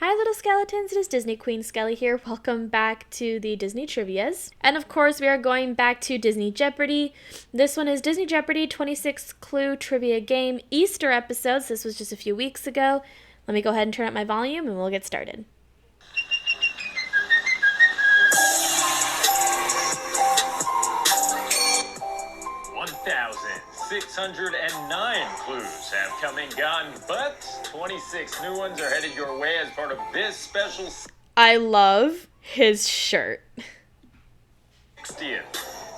Hi little skeletons, it is Disney Queen Skelly here. Welcome back to the Disney Trivias. And of course we are going back to Disney Jeopardy. This one is Disney Jeopardy 26 Clue Trivia Game Easter episodes. This was just a few weeks ago. Let me go ahead and turn up my volume and we'll get started. 1,609 clues have come and gone, but 26 new ones are headed your way as part of this special I love his shirt. 60th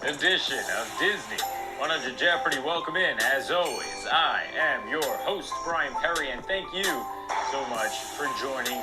edition of Disney 100 Jeopardy. Welcome in. As always, I am your host, Brian Perry, and thank you so much for joining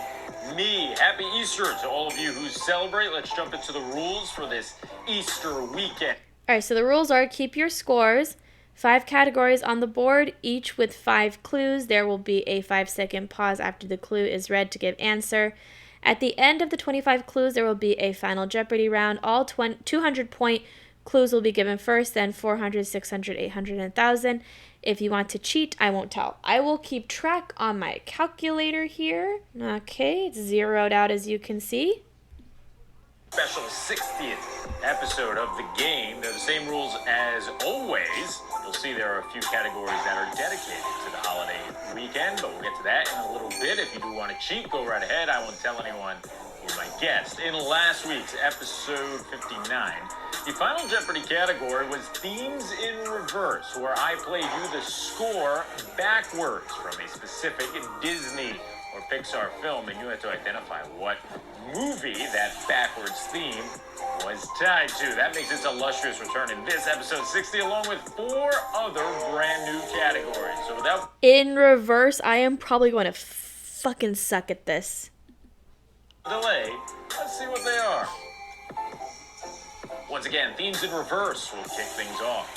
me. Happy Easter to all of you who celebrate. Let's jump into the rules for this Easter weekend. All right, so the rules are keep your scores. 5 categories on the board, each with 5 clues. There will be a 5-second pause after the clue is read to give answer. At the end of the 25 clues, there will be a final Jeopardy round. All 200-point clues will be given first, then 400, 600, 800, and 1,000. If you want to cheat, I won't tell. I will keep track on my calculator here. Okay, it's zeroed out as you can see. Special 60th episode of the game. They're the same rules as always. You'll see there are a few categories that are dedicated to the holiday weekend, but we'll get to that in a little bit. If you do want to cheat, go right ahead. I won't tell anyone you're my guest. In last week's episode 59, the final Jeopardy category was Themes in Reverse, where I played you the score backwards from a specific Disney or Pixar film, and you had to identify what movie that backwards theme was tied to. That makes its illustrious return in this episode 60, along with 4 other brand new categories. So without In reverse, I am probably going to fucking suck at this. delay, let's see what they are. Once again, Themes in Reverse will kick things off.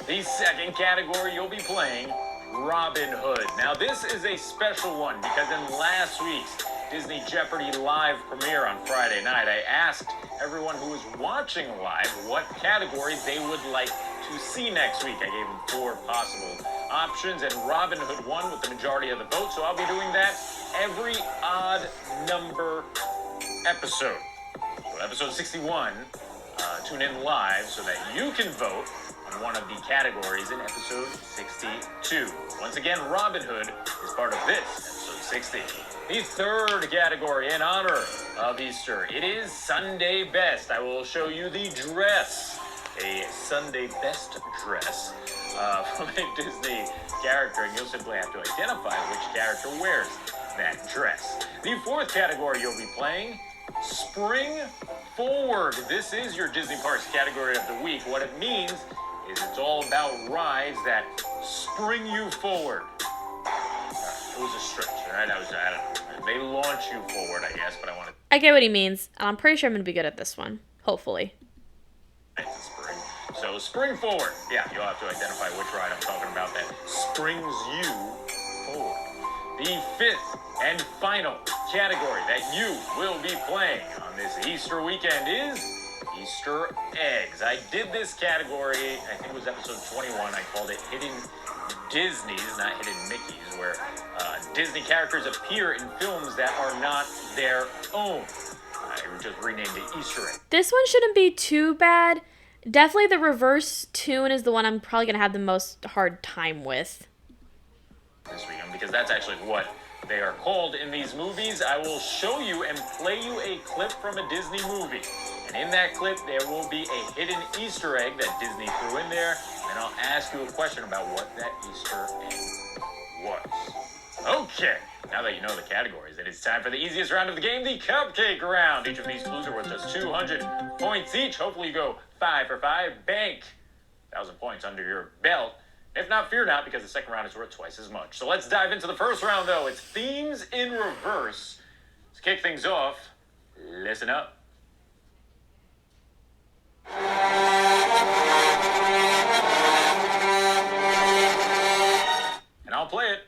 The second category you'll be playing, Robin Hood. Now this is a special one because in last week's Disney Jeopardy live premiere on Friday night, I asked everyone who was watching live what category they would like to see next week. I gave them 4 possible options, and Robin Hood won with the majority of the vote, so I'll be doing that every odd number episode. So episode 61, tune in live so that you can vote on one of the categories in episode 62. Once again, Robin Hood is part of this episode 60. The third category in honor of Easter, it is Sunday Best. I will show you the dress, a Sunday Best dress from a Disney character, and you'll simply have to identify which character wears that dress. The fourth category you'll be playing, Spring Forward. This is your Disney Parks category of the week. What it means is it's all about rides that spring you forward. It was a stretch, right? I don't know. They launch you forward, I guess, but I get what he means. I'm pretty sure I'm going to be good at this one. Hopefully. spring. So spring forward. Yeah, you'll have to identify which ride I'm talking about that springs you forward. The fifth and final category that you will be playing on this Easter weekend is Easter eggs. I did this category, I think it was episode 21. I called it Hidden Disneys, not Hidden Mickeys, where Disney characters appear in films that are not their own. I just renamed it Easter egg. This one shouldn't be too bad. Definitely the reverse tune is the one I'm probably going to have the most hard time with. This weekend, because that's actually what they are called in these movies. I will show you and play you a clip from a Disney movie. And in that clip, there will be a hidden Easter egg that Disney threw in there. And I'll ask you a question about what that Easter egg was. Okay, now that you know the categories, it is time for the easiest round of the game, the Cupcake Round. Each of these clues are worth just 200 points each. Hopefully you go 5 for 5. Bank 1,000 points under your belt. If not, fear not, because the second round is worth twice as much. So let's dive into the first round, though. It's Themes in Reverse. Let's kick things off. Listen up. And I'll play it.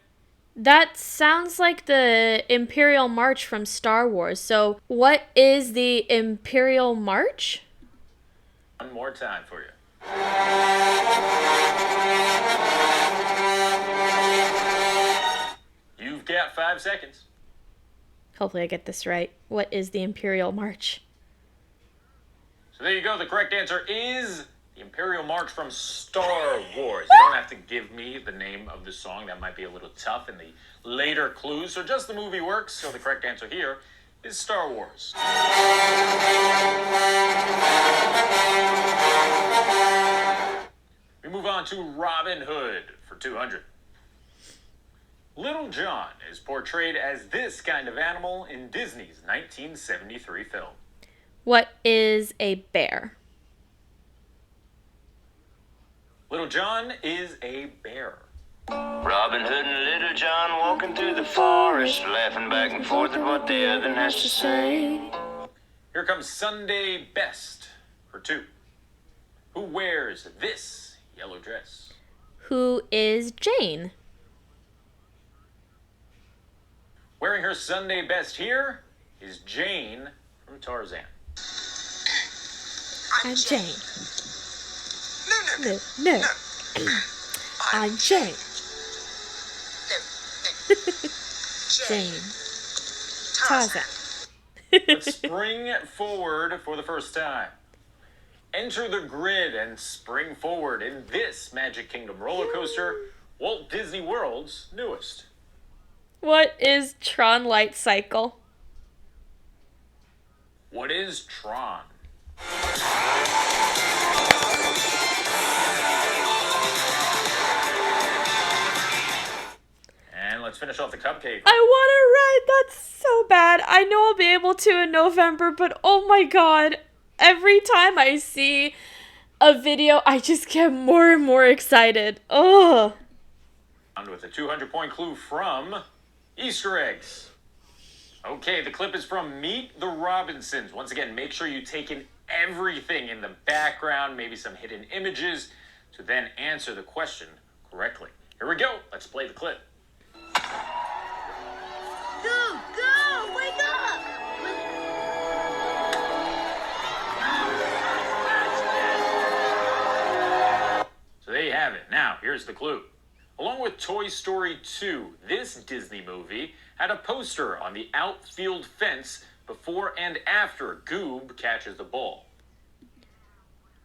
That sounds like the Imperial March from Star Wars. So what is the Imperial March? One more time for you. You've got 5 seconds. Hopefully I get this right. What is the Imperial March? So there you go. The correct answer is the Imperial March from Star Wars. You don't have to give me the name of the song. That might be a little tough in the later clues. So just the movie works. So the correct answer here is Star Wars. We move on to Robin Hood for 200. Little John is portrayed as this kind of animal in Disney's 1973 film. What is a bear? Little John is a bear. Robin Hood and Little John walking through the forest, laughing back and forth at what the other has to say. Here comes Sunday Best for 2. Who wears this yellow dress? Who is Jane? Wearing her Sunday best here is Jane from Tarzan. I'm Jane. No. No. I'm Jane. Jane. Tarzan. Let's spring forward for the first time. Enter the grid and spring forward in this Magic Kingdom roller coaster, Walt Disney World's newest. What is Tron Light Cycle? What is Tron? And let's finish off the cupcake. I want to ride that so bad. I know I'll be able to in November, but oh my god. Every time I see a video, I just get more and more excited. Oh. With a 200-point clue from Easter eggs. Okay, the clip is from Meet the Robinsons. Once again, make sure you take in everything in the background, maybe some hidden images, to then answer the question correctly. Here we go. Let's play the clip. Go! Wake up! So there you have it. Now, here's the clue. Along with Toy Story 2, this Disney movie had a poster on the outfield fence before and after Goob catches the ball.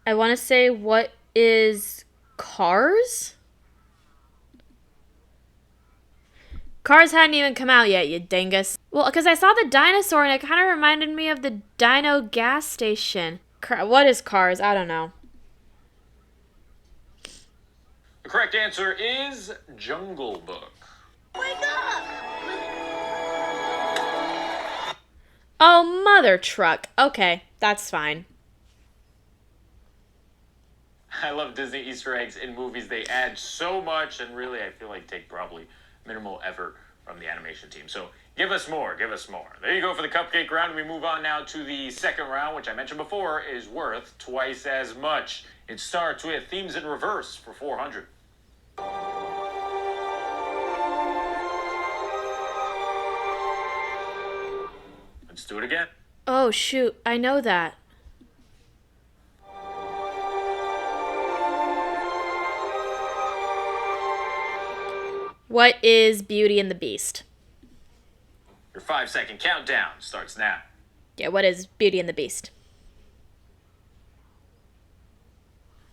I want to say, what is Cars? Cars hadn't even come out yet, you dingus. Well, because I saw the dinosaur and it kind of reminded me of the Dino gas station. What is Cars? I don't know. The correct answer is Jungle Book. Wake up! Oh, mother truck. Okay, that's fine. I love Disney Easter eggs in movies. They add so much and really, I feel like, take probably minimal effort from the animation team. So give us more, give us more. There you go for the cupcake round. We move on now to the second round, which I mentioned before is worth twice as much. It starts with Themes in Reverse for 400. Let's do it again. Oh, shoot. I know that. What is Beauty and the Beast? Your 5-second countdown starts now. Yeah, what is Beauty and the Beast?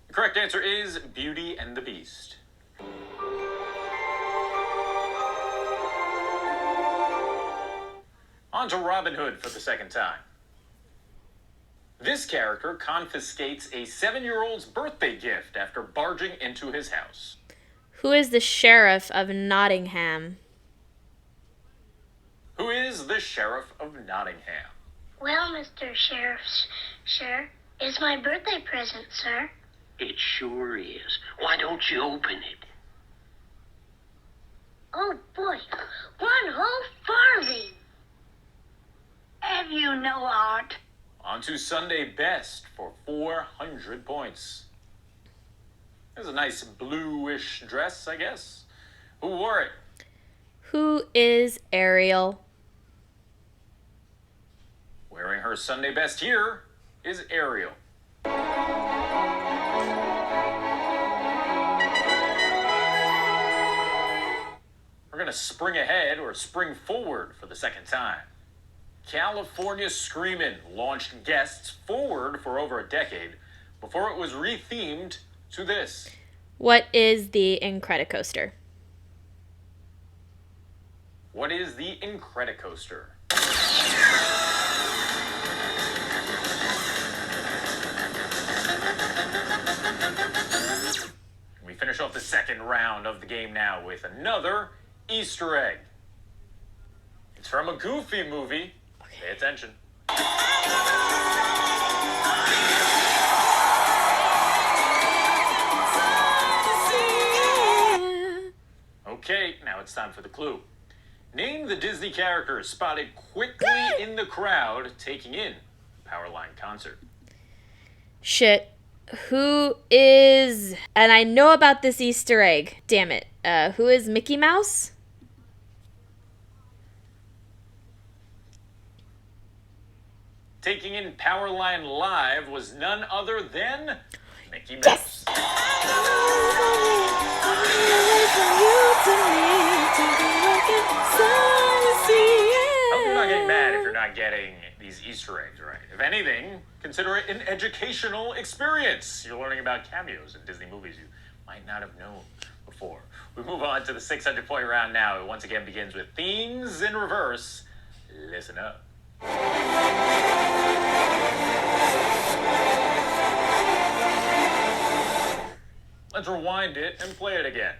The correct answer is Beauty and the Beast. On to Robin Hood for the second time. This character confiscates a 7-year-old's birthday gift after barging into his house. Who is the Sheriff of Nottingham? Who is the Sheriff of Nottingham? Well, Mr. Sheriff, sir, it's my birthday present, sir. It sure is. Why don't you open it? Oh, boy, one whole farthing. Have you no art? On to Sunday Best for 400 points. There's a nice bluish dress, I guess. Who wore it? Who is Ariel? Wearing her Sunday Best here is Ariel. We're going to spring ahead or spring forward for the second time. California Screamin' launched guests forward for over a decade before it was rethemed to this. What is the Incredicoaster? What is the Incredicoaster? We finish off the second round of the game now with another Easter egg. It's from a Goofy movie. Pay attention. Okay, now it's time for the clue. Name the Disney characters spotted quickly in the crowd taking in Powerline concert. Shit. Who is... And I know about this Easter egg. Damn it. Who is Mickey Mouse? Taking in Powerline Live was none other than Mickey Mouse. I hope you're not getting mad if you're not getting these Easter eggs right. If anything, consider it an educational experience. You're learning about cameos in Disney movies you might not have known before. We move on to the 600-point round now. It once again begins with themes in reverse. Listen up. Let's rewind it and play it again.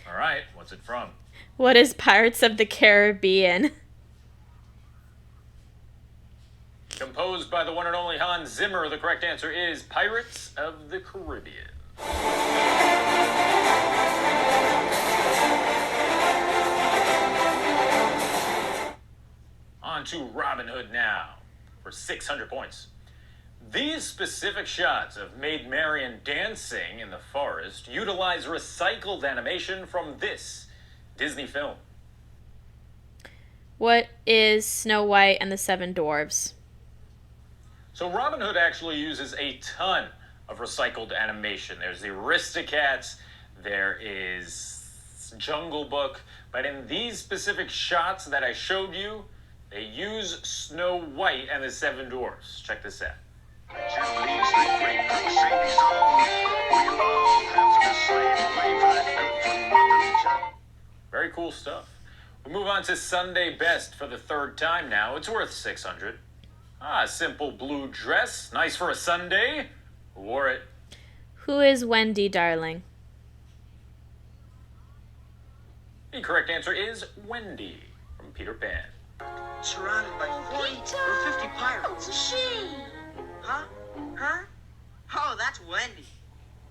All right, what's it from? What is Pirates of the Caribbean? Composed by the one and only Hans Zimmer, the correct answer is Pirates of the Caribbean. On to Robin Hood now for 600 points. These specific shots of Maid Marian dancing in the forest utilize recycled animation from this Disney film. What is Snow White and the Seven Dwarfs? So Robin Hood actually uses a ton of recycled animation. There's the Aristocats, there is Jungle Book, but in these specific shots that I showed you, they use Snow White and the Seven Dwarfs. Check this out. Very cool stuff. We move on to Sunday Best for the third time now. It's worth 600. Simple blue dress. Nice for a Sunday. Who wore it? Who is Wendy, darling? The correct answer is Wendy from Peter Pan. Surrounded by 40 or 50 pirates. She. Huh? Her? Oh, that's Wendy.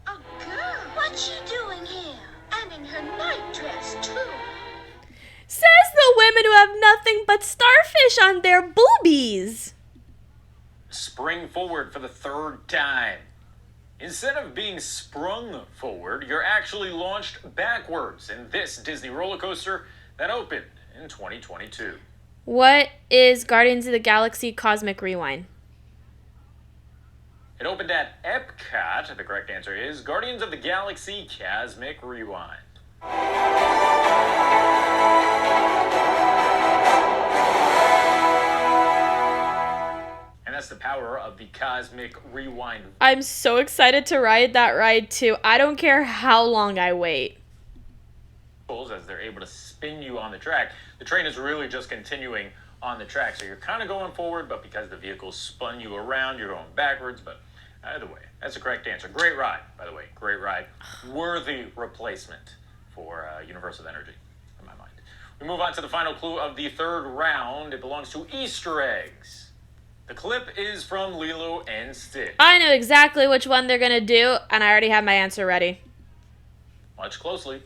Oh, girl. What's she doing here? And in her night dress, too. Says the women who have nothing but starfish on their boobies. Spring forward for the third time. Instead of being sprung forward, you're actually launched backwards in this Disney roller coaster that opened in 2022. What is Guardians of the Galaxy Cosmic Rewind? It opened at Epcot. The correct answer is Guardians of the Galaxy Cosmic Rewind. And that's the power of the Cosmic Rewind. I'm so excited to ride that ride too. I don't care how long I wait. As they're able to spin you on the track. The train is really just continuing on the track. So you're kind of going forward, but because the vehicle spun you around, you're going backwards. But either way, that's the correct answer. Great ride, by the way. Great ride. Worthy replacement for Universal Energy, in my mind. We move on to the final clue of the third round. It belongs to Easter eggs. The clip is from Lilo and Stitch. I know exactly which one they're going to do, and I already have my answer ready. Watch closely.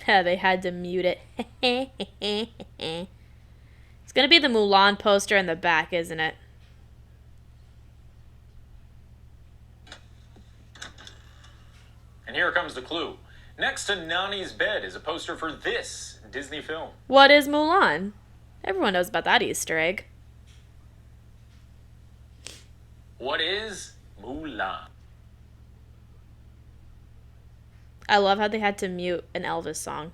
They had to mute it. It's going to be the Mulan poster in the back, isn't it? And here comes the clue. Next to Nani's bed is a poster for this Disney film. What is Mulan? Everyone knows about that Easter egg. What is Mulan? I love how they had to mute an Elvis song.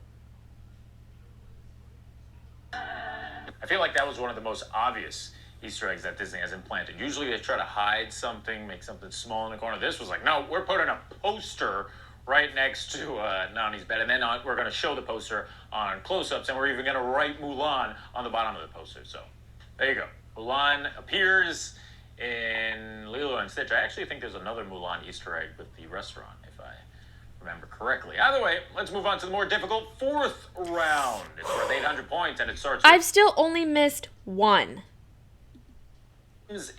I feel like that was one of the most obvious Easter eggs that Disney has implanted. Usually they try to hide something, make something small in the corner. This was like, no, we're putting a poster right next to Nani's bed, and then we're going to show the poster on close-ups, and we're even going to write Mulan on the bottom of the poster. So there you go. Mulan appears in Lilo and Stitch. I actually think there's another Mulan Easter egg with the restaurant, if I remember correctly. Either way, let's move on to the more difficult fourth round. It's worth 800 points, and it starts I've still only missed one.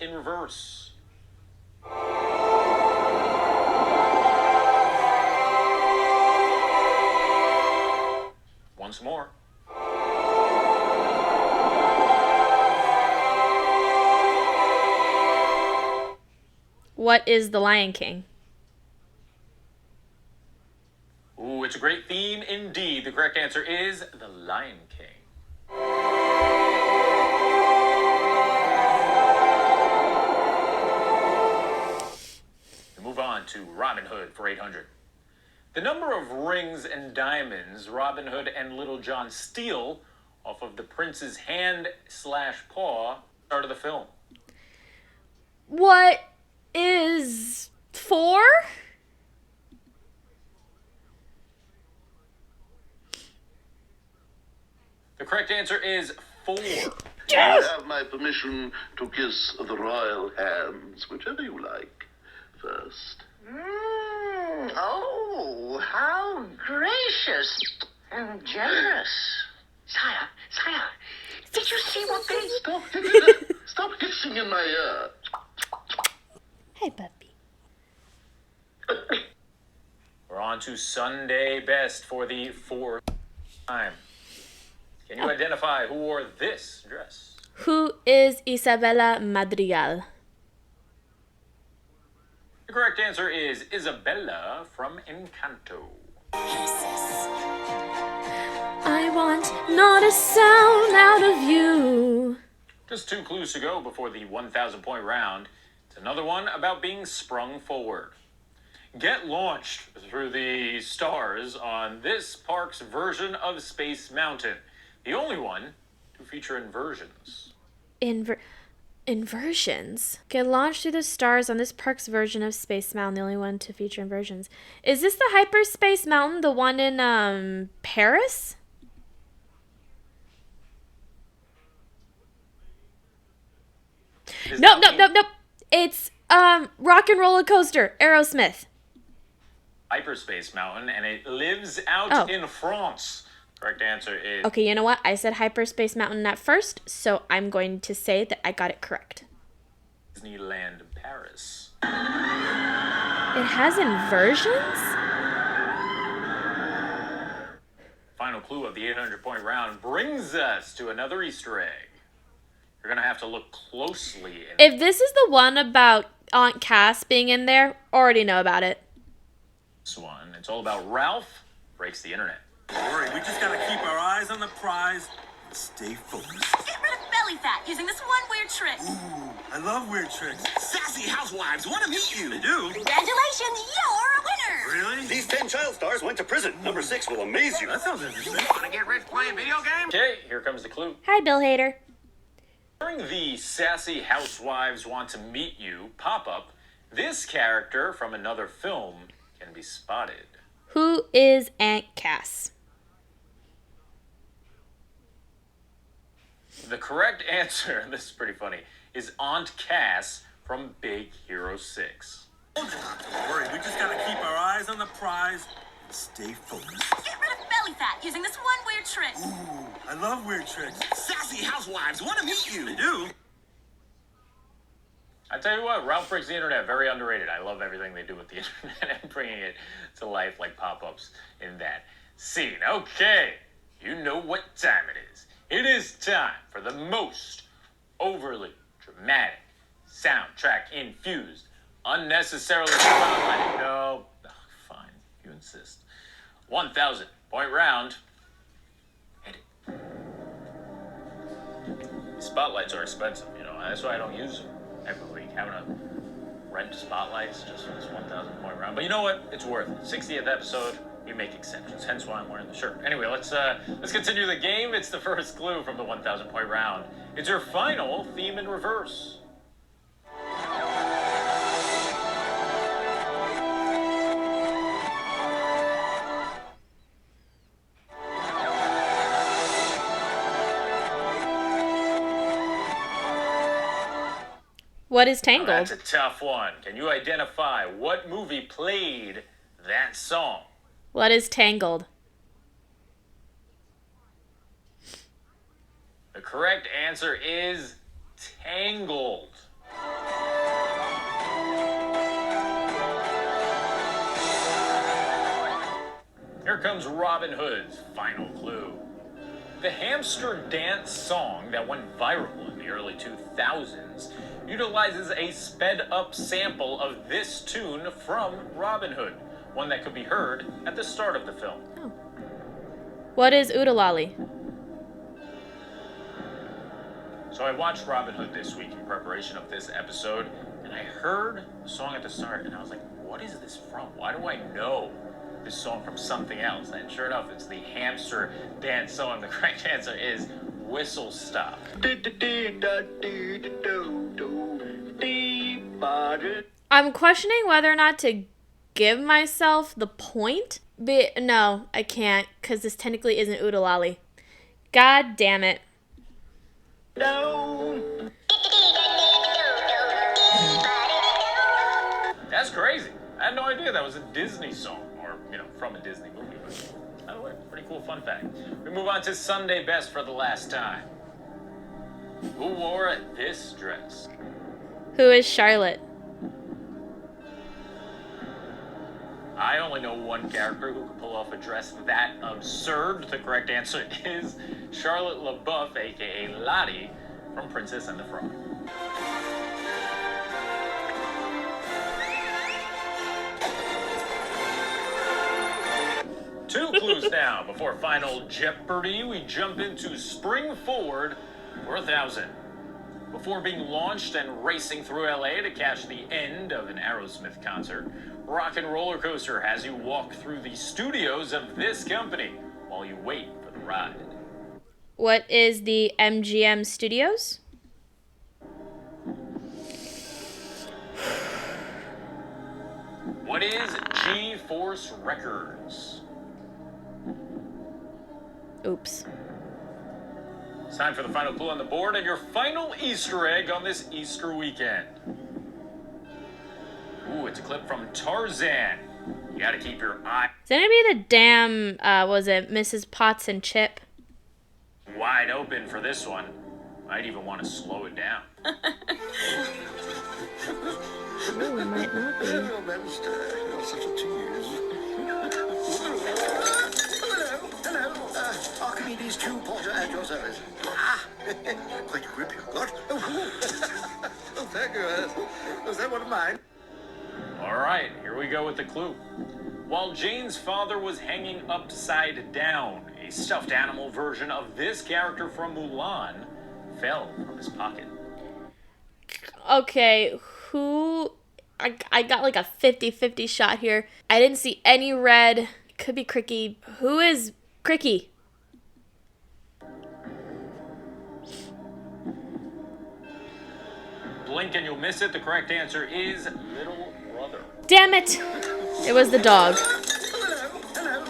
in reverse. Once more. What is The Lion King? Ooh, it's a great theme indeed. The correct answer is The Lion King. We move on to Robin Hood for 800. The number of rings and diamonds Robin Hood and Little John steal off of the prince's hand/paw start of the film. What is 4? The correct answer is 4. You have my permission to kiss the royal hands, whichever you like first. Oh, how gracious and generous. Sire, did you see what they... Stop hissing in my ear. Hey, puppy. We're on to Sunday Best for the 4th time. Can you identify who wore this dress? Who is Isabella Madrigal? The correct answer is Isabella from Encanto. I want not a sound out of you. Just 2 clues to go before the 1,000-point round. It's another one about being sprung forward. Get launched through the stars on this park's version of Space Mountain. The only one to feature inversions. Inversions? Get launched through the stars on this park's version of Space Mountain, the only one to feature inversions. Is this the Hyperspace Mountain, the one in Paris? Nope. It's Rock and Roller Coaster, Aerosmith. Hyperspace Mountain, and it lives out in France. Correct answer is... Okay, you know what? I said Hyperspace Mountain at first, so I'm going to say that I got it correct. Disneyland Paris. It has inversions? Final clue of the 800-point round brings us to another Easter egg. You're going to have to look closely. If this is the one about Aunt Cass being in there, already know about it. This one, it's all about Ralph Breaks the Internet. Don't worry, we just gotta keep our eyes on the prize and stay focused. Get rid of belly fat using this one weird trick. Ooh, I love weird tricks. Sassy housewives want to meet you. They do? Congratulations, you're a winner. Really? These 10 child stars went to prison. Number 6 will amaze you. That sounds interesting. Want to get rich playing video games? Okay, here comes the clue. Hi, Bill Hader. During the Sassy Housewives Want to Meet You pop-up, this character from another film can be spotted. Who is Aunt Cass? The correct answer, this is pretty funny, is Aunt Cass from Big Hero 6. Don't worry, we just gotta keep our eyes on the prize and stay focused. Get rid of belly fat using this one weird trick. Ooh, I love weird tricks. Sassy housewives want to meet you. They do? I tell you what, Ralph Breaks the Internet, very underrated. I love everything they do with the internet and bringing it to life like pop-ups in that scene. Okay, you know what time it is. It is time for the most overly dramatic, soundtrack-infused, unnecessarily spotlighted. No, fine, you insist. 1,000-point round. Hit it. Spotlights are expensive, you know. That's why I don't use them every week. Having to rent spotlights just for this 1,000-point round. But you know what? It's worth it. 60th episode. We make exceptions, hence why I'm wearing the shirt. Anyway, let's continue the game. It's the first clue from the 1,000-point round. It's your final theme in reverse. What is Now, Tangled? that's a tough one. Can you identify what movie played that song? What is Tangled? The correct answer is Tangled. Here comes Robin Hood's final clue. The hamster dance song that went viral in the early 2000s utilizes a sped-up sample of this tune from Robin Hood, one that could be heard at the start of the film. What is Oodalali? So I watched Robin Hood this week in preparation of this episode, and I heard the song at the start, and I was like, what is this from? Why do I know this song from something else? And sure enough, it's the hamster dance song. The correct answer is Whistle Stop. I'm questioning whether or not to give myself the point. But no, I can't, because this technically isn't Oodalali. God damn it. That's crazy. I had no idea that was a Disney song, or, from a Disney movie. But, by the way, pretty cool fun fact. We move on to Sunday Best for the last time. Who wore this dress? Who is Charlotte? I only know one character who could pull off a dress that absurd. The correct answer is Charlotte LaBeouf, aka Lottie, from Princess and the Frog. Two clues now. Before Final Jeopardy, we jump into Spring Forward for 1,000. Before being launched and racing through LA to catch the end of an Aerosmith concert, Rock and Roller Coaster has you walk through the studios of this company while you wait for the ride. What is the MGM Studios? What is G-Force Records? Oops. It's time for the final clue on the board and your final Easter egg on this Easter weekend. Ooh, it's a clip from Tarzan. You gotta keep your eye Is that gonna be the damn, was it Mrs. Potts and Chip? wide open for this one. Might even want to slow it down. Ooh, it might not be. You're such a tease. Hello. Archimedes 2 Porter at your service. Quite a grip you've got. Oh, thank you. Was that one of mine? All right, here we go with the clue. While Jane's father was hanging upside down, a stuffed animal version of this character from Mulan fell from his pocket. Okay, who... I got like a 50-50 shot here. I didn't see any red. Could be Cricky. Who is Cricky? Blink and you'll miss it. The correct answer is Little Brother. Damn it! It was the dog. Hello.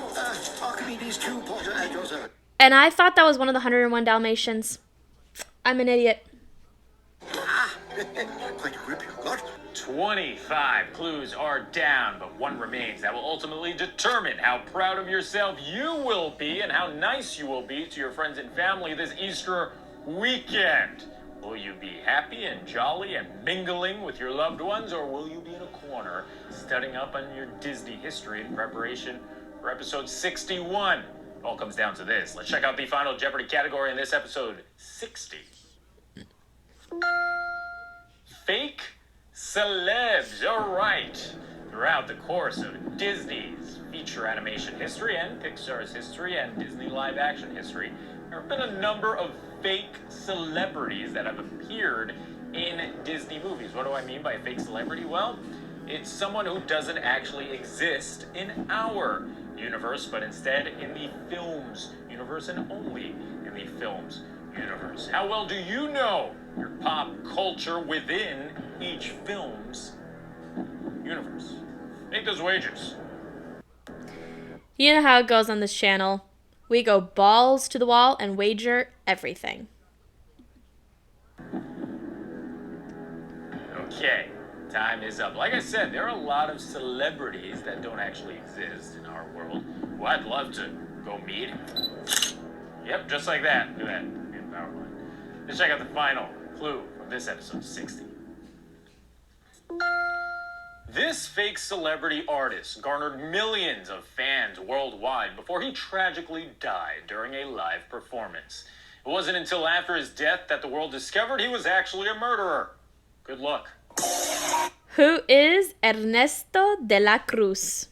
Archimedes 2 Porter at your service. And I thought that was one of the 101 Dalmatians. I'm an idiot. Quite a grip you've got. 25 clues are down, but one remains that will ultimately determine how proud of yourself you will be and how nice you will be to your friends and family this Easter weekend. Will you be happy and jolly and mingling with your loved ones, or will you be in a corner studying up on your Disney history in preparation for episode 61? It all comes down to this. Let's check out the Final Jeopardy category in this episode 60. Fake celebs. All right. Throughout the course of Disney's feature animation history and Pixar's history and Disney live action history, there have been a number of fake celebrities that have appeared in Disney movies. What do I mean by a fake celebrity? Well, it's someone who doesn't actually exist in our universe, but instead in the films universe and only in the films universe. How well do you know your pop culture within each film's universe? Make those wagers. You know how it goes on this channel. We go balls to the wall and wager everything. Okay, time is up. Like I said, there are a lot of celebrities that don't actually exist in our world. Well, I'd love to go meet. Yep, just like that. Look at that. In PowerPoint. Let's check out the final clue from this episode 60. This fake celebrity artist garnered millions of fans worldwide before he tragically died during a live performance. It wasn't until after his death that the world discovered he was actually a murderer. Good luck. Who is Ernesto de la Cruz?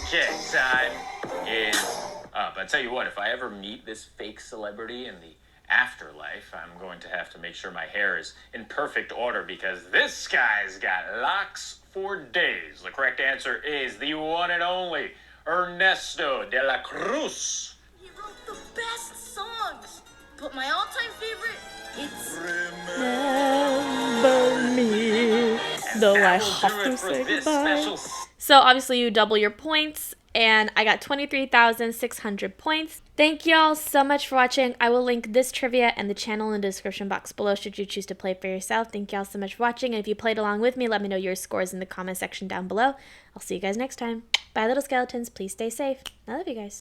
Okay, time is up. I tell you what, if I ever meet this fake celebrity in the afterlife, I'm going to have to make sure my hair is in perfect order because this guy's got locks for days. The correct answer is the one and only Ernesto de la Cruz. He wrote the best songs, but my all-time favorite, it's Remember me, though I have to say goodbye. So obviously you double your points, and I got 23,600 points. Thank y'all so much for watching. I will link this trivia and the channel in the description box below should you choose to play for yourself. Thank y'all so much for watching, and if you played along with me, let me know your scores in the comment section down below. I'll see you guys next time. Bye, little skeletons. Please stay safe. I love you guys.